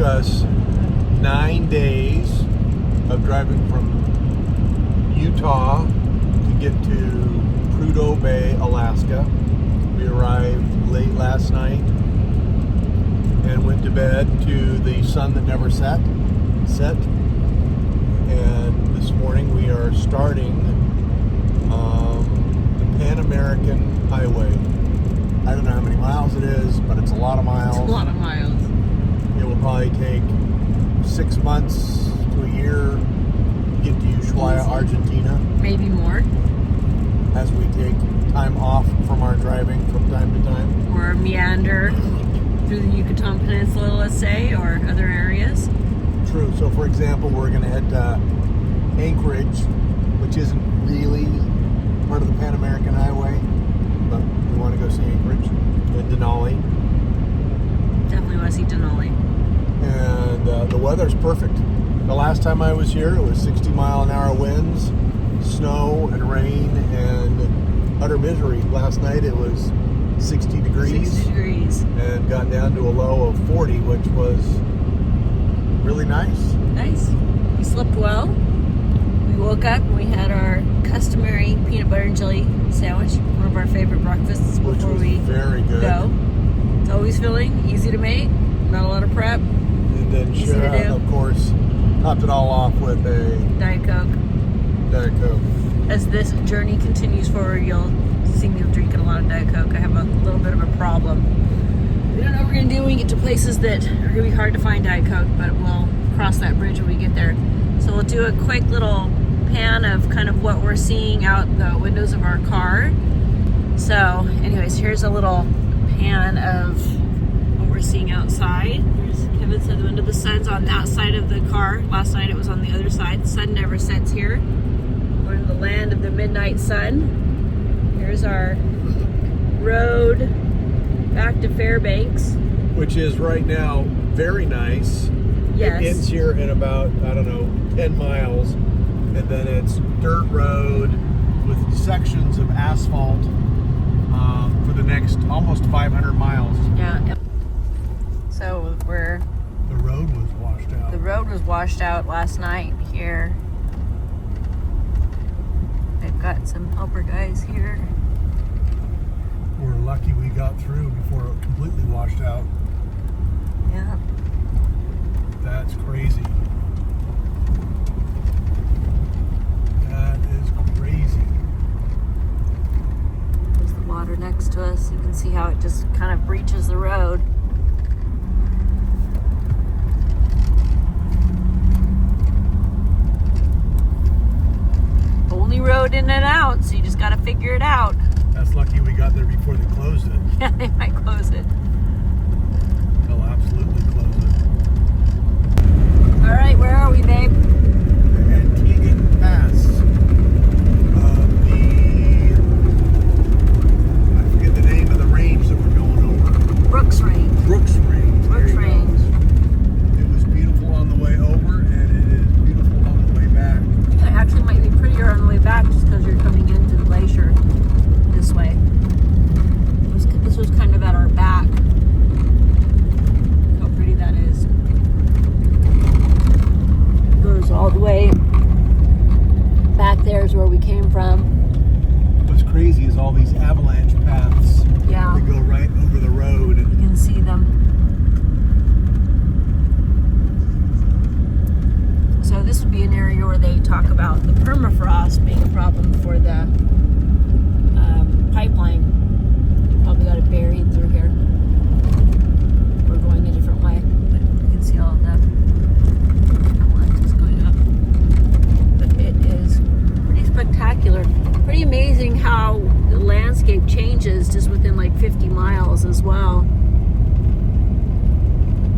us 9 days of driving from Utah to get to Prudhoe Bay, Alaska. We arrived late last night and went to bed to the sun that never set. And this morning we are starting the Pan American Highway. I don't know how many miles it is, but it's a lot of miles. It's a lot of miles. It will probably take 6 months to a year to get to Ushuaia, Argentina. Maybe more. As we take time off from our driving from time to time. Or meander through the Yucatan Peninsula, let's say, or other areas. True. So, for example, we're going to head to Anchorage, which isn't really part of the Pan American Highway, but we want to go see Anchorage and Denali. Definitely want to see Denali. And the weather's perfect. The last time I was here, it was 60-mile-an-hour winds, snow and rain, and utter misery. Last night it was 60 degrees. 60 degrees. And got down to a low of 40, which was really nice. Nice. We slept well. We woke up and we had our customary peanut butter and jelly sandwich, one of our favorite breakfasts before we very good. go. It's always filling, easy to make, not a lot of prep. And then easy to Shara, do. of course, topped it all off with a Diet Coke. Diet Coke. As this journey continues forward, you'll see me drinking a lot of Diet Coke. I have a little bit of a problem. We don't know what we're going to do when we get to places that are going to be hard to find Diet Coke, but we'll cross that bridge when we get there. So we'll do a quick little pan of kind of what we're seeing out the windows of our car. So anyways, here's a little pan of what we're seeing outside. There's Kevin said the window. The sun's on that side of the car. Last night it was on the other side. The sun never sets here. We're in the land of the midnight sun. Here's our road back to Fairbanks. Which is right now very nice. Yes. It ends here in about, 10 miles. And then it's dirt road with sections of asphalt for the next almost 500 miles. Yeah. So The road was washed out. the road was washed out last night here. They've got some helper guys here. We're lucky we got through before it completely washed out. Yeah. That's crazy. That is crazy. There's the water next to us. You can see how it just kind of breaches the road. Only road in and out, so you just got to figure it out. That's lucky we got there before they closed it. Yeah, they might close it. They'll absolutely close it. All right, where are we, babe? Antietam Pass. I forget the name of the range that we're going over. Brooks Range. Brooks Range. Brooks There you go. Range. It was beautiful on the way over, and it is beautiful on the way back. It actually might be prettier on the way back just because you're coming into the glacier this way. This was kind of at our back. How pretty that is. Goes all the way back there is where we came from. What's crazy is all these avalanche paths Yeah, that go right over the road. you can see them. So this would be an area where they talk about the permafrost being a problem for the pipeline. Probably got it buried through here. We're going a different way, but you can see all of that avalanches going up. But it is pretty spectacular. Pretty amazing how the landscape changes just within like 50 miles as well.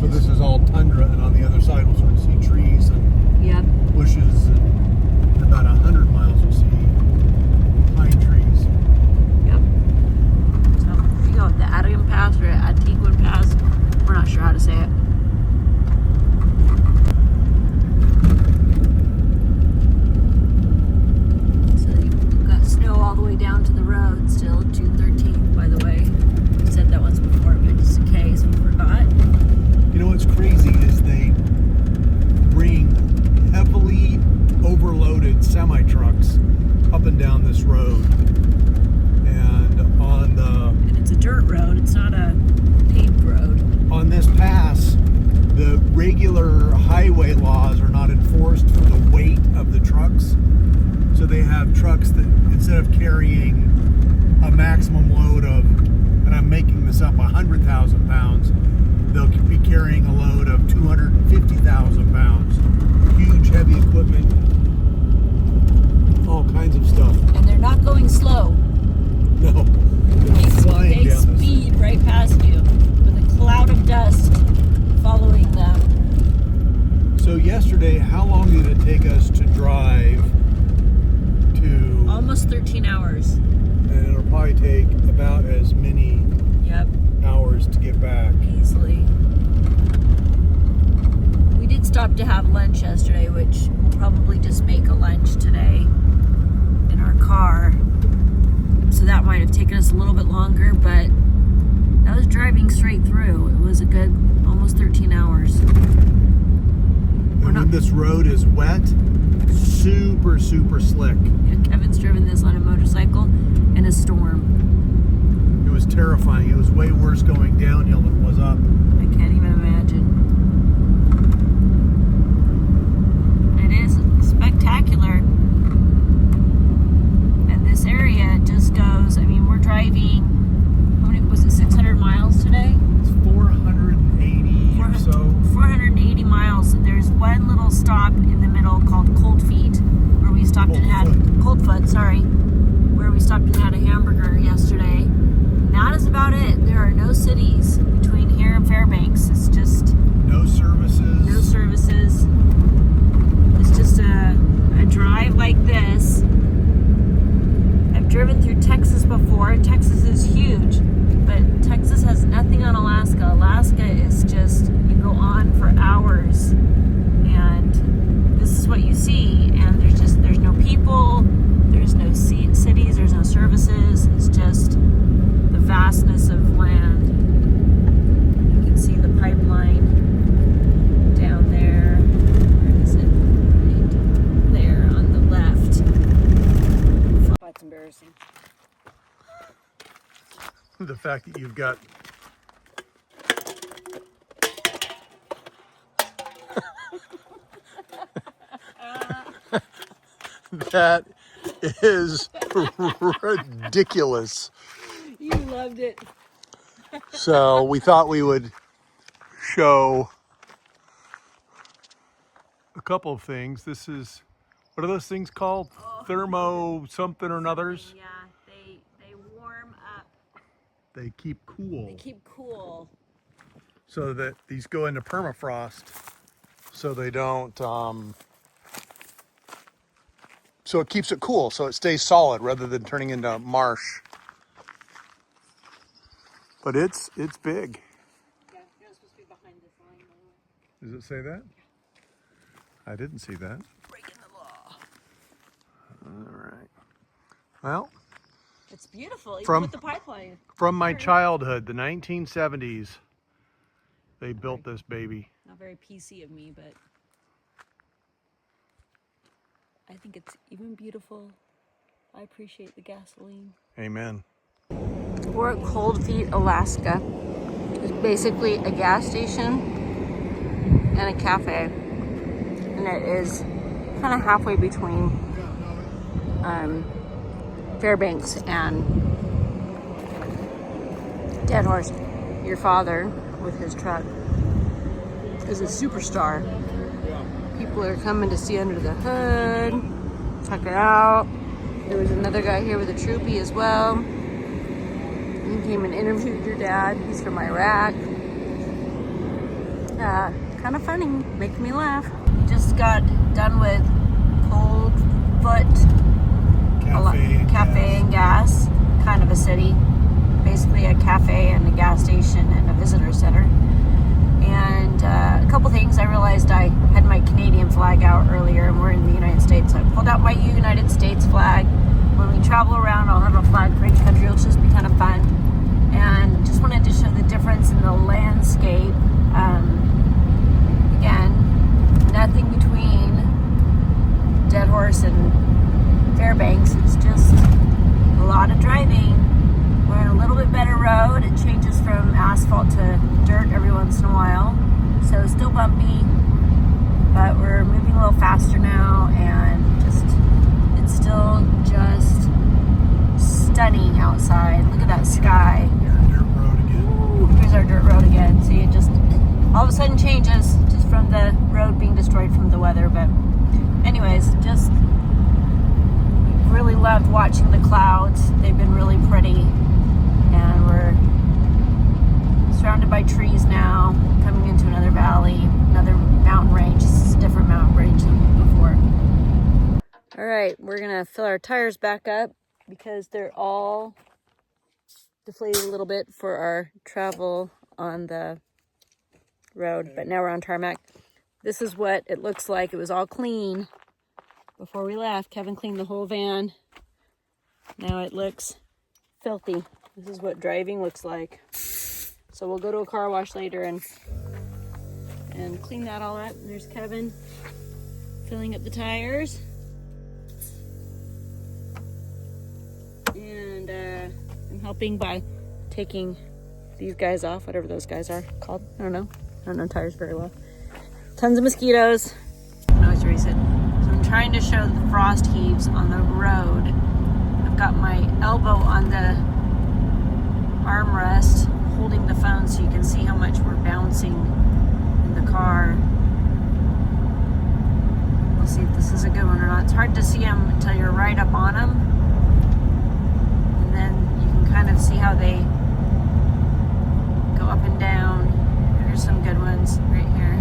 So this is all tundra, and on the other side we'll sort of see trees and Yep. bushes, and in about 100 miles we'll see pine trees. Yep. So there you go. The Atigun Pass or Antiguan Pass. We're not sure how to say it. So you've got snow all the way down to the road still, June 13th, by the way. We said that once before, but just in case we forgot. You know what's crazy is they highway laws are not enforced for the weight of the trucks. So they have trucks that, instead of carrying a maximum load of, and I'm making this up, 100,000 pounds, they'll be carrying a load of 250,000 pounds. Huge, heavy equipment, all kinds of stuff. And they're not going slow. No, they're flying They down this. speed right past you with a cloud of dust following them. So yesterday, how long did it take us to drive to? Almost 13 hours. And it'll probably take about as many Yep, hours to get back. easily. We did stop to have lunch yesterday, which we'll probably just make a lunch today in our car. So that might have taken us a little bit longer, but that was driving straight through. It was a good almost 13 hours. And when this road is wet, super, super slick. Yeah, Kevin's driven this on a motorcycle in a storm. It was terrifying. It was way worse going downhill than it was up. I can't even imagine. It is spectacular. And this area just goes, I mean, we're driving, how many, was it 600 miles today? It's 480 or so. 480 miles. There's one little stop in the middle called Cold Feet, where we stopped and had Cold Foot, sorry, where we stopped and had a hamburger yesterday. And that is about it. There are no cities between here and Fairbanks. It's just No services. no services. It's just a drive like this. I've driven through Texas before. Texas is huge, but Texas has nothing on Alaska. Alaska is just, you go on for hours, and this is what you see, and there's no people, there's no cities, there's no services. It's just the vastness of land. You can see the pipeline down there. Where is it? Right there on the left. That's embarrassing. The fact that you've got that is ridiculous. You loved it. So we thought we would show a couple of things. This is, what are those things called? Thermo something or others. Yeah, they warm up. They keep cool. They keep cool. So that these go into permafrost, so they don't. So it keeps it cool, so it stays solid rather than turning into marsh. But it's big. Yeah, you're not supposed to be behind this line. Does it say that? I didn't see that. Breaking the law. All right. Well, It's beautiful, even From- with the pipeline. from my childhood, the 1970s, they built this baby. Not very PC of me, but I think it's even beautiful. I appreciate the gasoline. Amen. We're at Cold Feet, Alaska. It's basically a gas station and a cafe. And it is kind of halfway between Fairbanks and Dead Horse. Your father, with his truck, is a superstar. People are coming to see under the hood, check it out. There was another guy here with a troopy as well. He came and interviewed your dad. He's from Iraq. Kind of funny, making me laugh. We just got done with Cold Foot Cafe and Gas, kind of a city. Basically a cafe and a gas station and a visitor center. And a couple things, I realized I had my Canadian flag out earlier, and we're in the United States, so I pulled out my United States flag. When we travel around, I'll have a flag for each country. It'll just be kind of fun. And just wanted to show the difference in the landscape. Again, nothing between Dead Horse and Fairbanks. It's just a lot of driving. We're on a little bit better road. It changes from asphalt to dirt every once in a while. So still bumpy, outside. Look at that sky. Dirt road again. Ooh, here's our dirt road again. See, it just all of a sudden changes just from the road being destroyed from the weather. But anyways, just really loved watching the clouds. They've been really pretty. And we're surrounded by trees now, coming into another valley, another mountain range. This is a different mountain range than before. All right, we're gonna fill our tires back up because they're all deflated a little bit for our travel on the road, but now we're on tarmac. This is what it looks like. It was all clean before we left. Kevin cleaned the whole van. Now it looks filthy. This is what driving looks like. So we'll go to a car wash later and clean that all up. And there's Kevin filling up the tires. And I'm helping by taking these guys off, whatever those guys are called. I don't know tires very well. Tons of mosquitoes. Noise recent. So I'm trying to show the frost heaves on the road. I've got my elbow on the armrest holding the phone so you can see how much we're bouncing in the car. We'll see if this is a good one or not. It's hard to see them until you're right up on them. And then you can kind of see how they go up and down. Here's some good ones right here.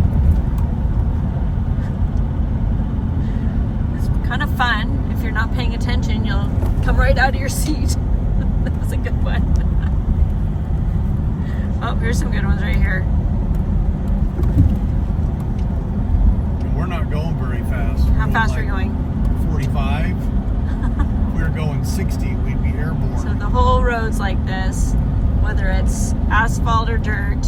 It's kind of fun. If you're not paying attention, you'll come right out of your seat. That was a good one. Oh, here's some good ones right here. We're not going very fast. How fast are you going? 45. If we were going 60, we'd be airborne. So the whole road's like this, whether it's asphalt or dirt,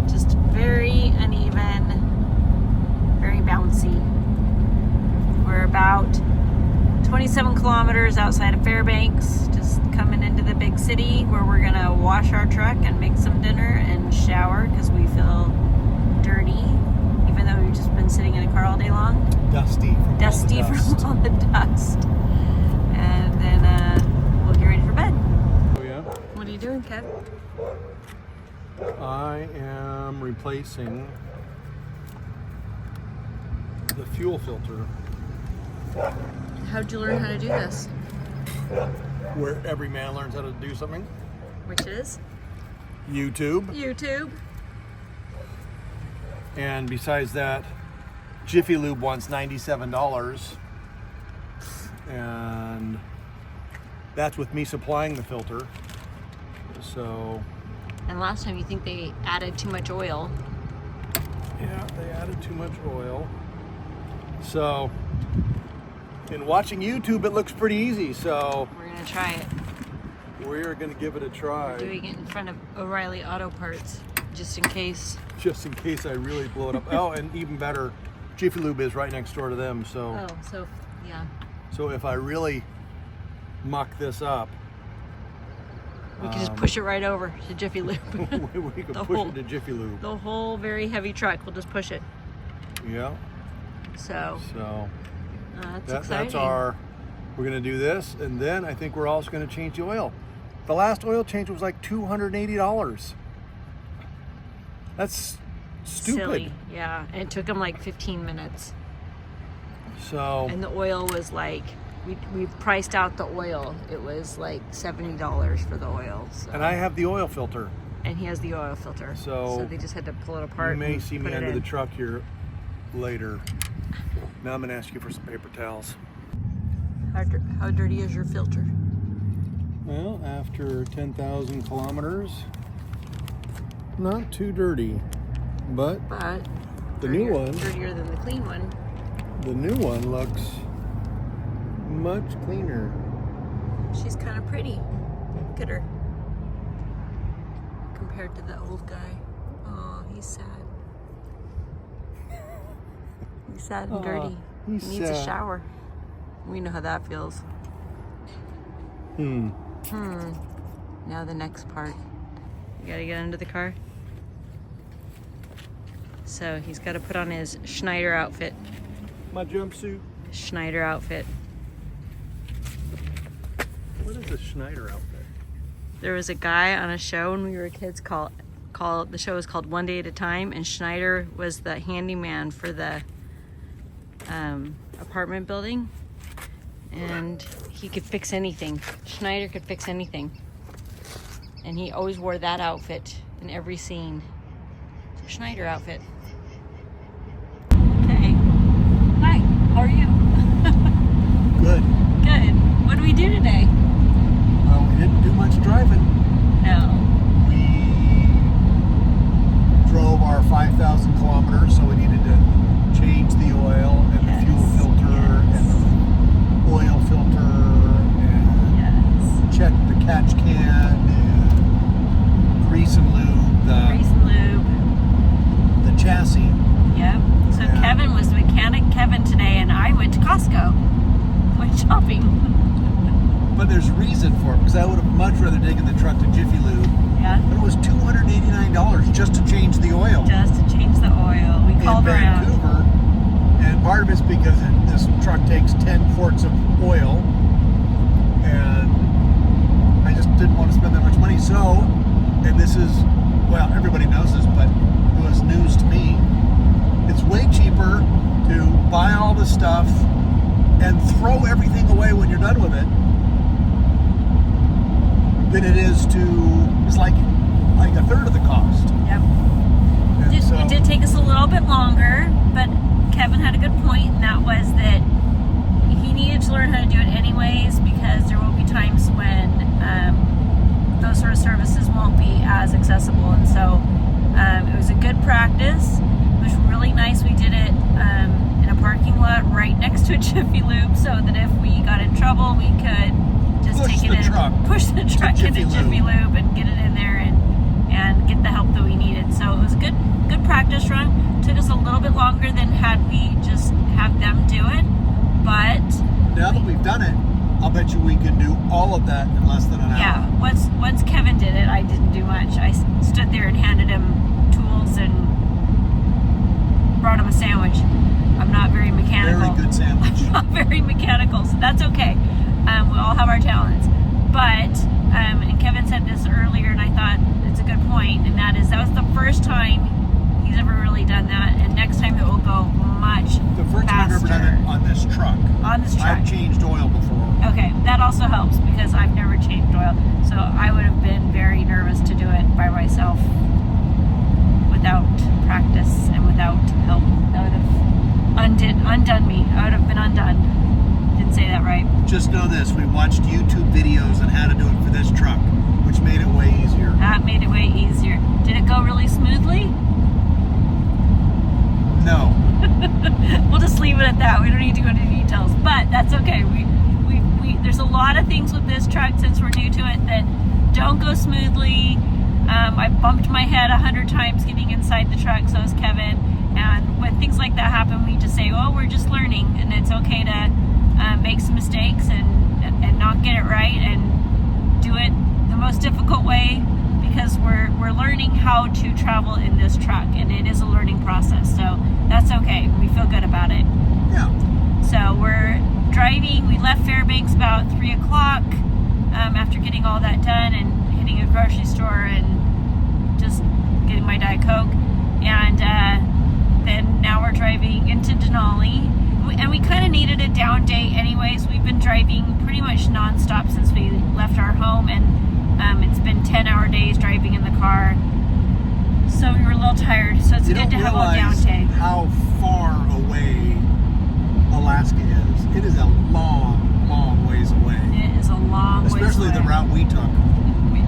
just very uneven, very bouncy. We're about 27 kilometers outside of Fairbanks, just coming into the big city where we're gonna wash our truck and make some dinner and shower because we feel dirty, even though we've just been sitting in a car all day long. Dusty From all the dust. And then we'll get ready for bed. Oh yeah? What are you doing, Kev? I am replacing the fuel filter. How'd you learn how to do this? Where every man learns how to do something. Which is? YouTube. YouTube. And besides that, Jiffy Lube wants $97. And that's with me supplying the filter. So. And last time you think they added too much oil. Yeah, they added too much oil. So, in watching YouTube, it looks pretty easy. So we're gonna try it. We're gonna give it a try. We're doing it in front of O'Reilly Auto Parts, just in case. Just in case I really blow it up. Oh, and even better, Jiffy Lube is right next door to them. So. Oh, so yeah. So if I really muck this up, we can just push it right over to Jiffy Lube. we can push it to Jiffy Lube. The whole very heavy truck, we'll just push it. Yeah. So that's exciting. we're gonna do this, and then I think we're also gonna change the oil. The last oil change was like $280. That's stupid. Silly, yeah. And it took them like 15 minutes. So. And the oil was like, we priced out the oil. It was like $70 for the oil. So. And I have the oil filter. And he has the oil filter. So they just had to pull it apart. You may see me under in the truck here later. Now I'm gonna ask you for some paper towels. How dirty is your filter? Well, after 10,000 kilometers, not too dirty, but the new one, dirtier than the clean one. The new one looks much cleaner. She's kind of pretty. Look at her. Compared to the old guy. Oh, he's sad. He's sad and dirty. He needs a shower. We know how that feels. Now the next part. You gotta get under the car. So he's got to put on his Schneider outfit. My jumpsuit. Schneider outfit. What is a Schneider outfit? There was a guy on a show when we were kids called the show was called One Day at a Time, and Schneider was the handyman for the apartment building, and he could fix anything. Schneider could fix anything, and he always wore that outfit in every scene. It's a Schneider outfit. Okay. Hi, how are you? Good. Good. What do we do today? Well, we didn't do much driving. No. We drove our 5,000 kilometers, so we needed to change the oil and the fuel filter and the oil filter and check the catch can and grease and lube the chassis. Yep. So Kevin was the mechanic today, and I went to Costco. Went shopping. But there's a reason for it, because I would have much rather taken the truck to Jiffy Lube. Yeah. But it was $289 just to change the oil. Just to change the oil. We called around. In Vancouver. And part of it's because this truck takes 10 quarts of oil. And I just didn't want to spend that much money. So, and this is, well, everybody knows this, but it was news to me. It's way cheaper to buy all the stuff and throw everything away when you're done with it than it is it's like a third of the cost. Yep. And It did take us a little bit longer, but Kevin had a good point, and that was that he needed to learn how to do it anyways, because there will be times when those sort of services won't be as accessible. And so it was a good practice. It was really nice. We did it in a parking lot right next to a Jiffy Lube, so that if we got in trouble, we could just push the truck into Jiffy Lube and get it in there and get the help that we needed. So it was a good practice run. Took us a little bit longer than had we just have them do it, but now that we've done it, I'll bet you we can do all of that in less than an hour. Yeah, once Kevin did it, I didn't do much. I stood there and handed him tools and brought him a sandwich. I'm not very mechanical. Very good sandwich. I'm not very mechanical, so that's okay. We all have our talents. But, and Kevin said this earlier, and I thought it's a good point, and that was the first time he's ever really done that, and next time it will go much The first time I've ever done it on this truck. On this truck. I've changed oil before. Okay, that also helps, because I've never changed oil, so I would have been very nervous to do it by myself without practice and without help. That would have undone me. I would have been undone. Didn't say that right. Just know this, we watched YouTube videos on how to do it for this truck, which made it way easier. That made it way easier. Did it go really smoothly? No. We'll just leave it at that. We don't need to go into details, but that's okay. We there's a lot of things with this truck, since we're new to it, that don't go smoothly. I bumped my head 100 times getting inside the truck, so is Kevin. And when things like that happen, we just say, oh, we're just learning, and it's okay to make some mistakes and not get it right, and do it the most difficult way, because we're learning how to travel in this truck, and it is a learning process, so that's okay. We feel good about it. Yeah. So we're driving. We left Fairbanks about 3 o'clock after getting all that done and hitting a grocery store and just getting my Diet Coke, and then now we're driving into Denali. And we kind of needed a down day anyways. We've been driving pretty much nonstop since we left our home, and it's been 10-hour days driving in the car. So we were a little tired, so it's good to have a down day. How far away Alaska is. It is a long, long ways away. It is a long ways away. Especially the route we took.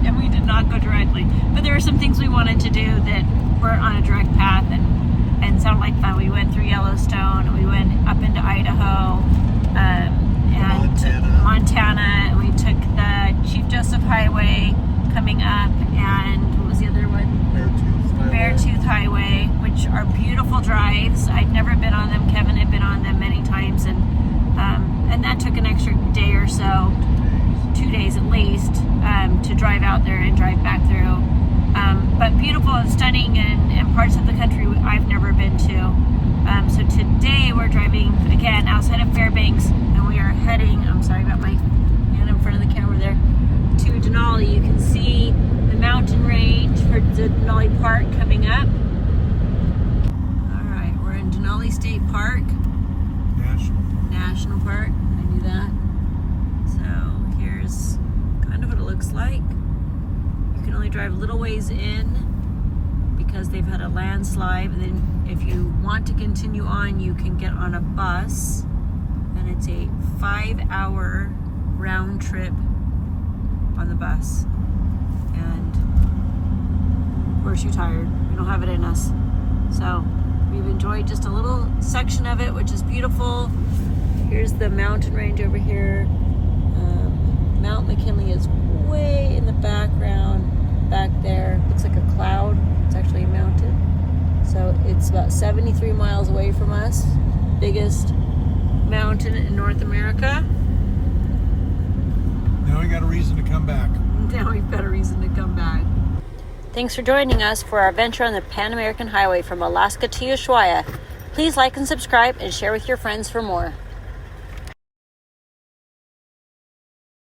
And we did not go directly. But there were some things we wanted to do that weren't on a direct path and sounded like fun. We went through Yellowstone, we went up into Idaho, and Montana, and we took the Chief Joseph Highway coming up, and what was the other one? Beartooth Highway, which are beautiful drives. I'd never been on them. Kevin had been on them many times, and that took an extra day or so, 2 days at least, to drive out there and drive back through. But beautiful and stunning, and parts of the country I've never been to. So today we're driving again outside of Fairbanks, and we are heading. I'm sorry about my stand in front of the camera there, to Denali. You can see the mountain range for Denali Park coming up. All right, we're in Denali State Park. National Park. I knew that. So here's kind of what it looks like. You can only drive a little ways in because they've had a landslide. And then if you want to continue on, you can get on a bus. And it's a 5-hour round trip on the bus. And we're too tired. We don't have it in us. So we've enjoyed just a little section of it, which is beautiful. Here's the mountain range over here. Mount McKinley is way in the background back there. Looks like a cloud. It's actually a mountain. So it's about 73 miles away from us. Biggest mountain in North America. Now we got a reason to come back. Now we've got a reason to come back. Thanks for joining us for our adventure on the Pan American Highway from Alaska to Ushuaia. Please like and subscribe and share with your friends for more.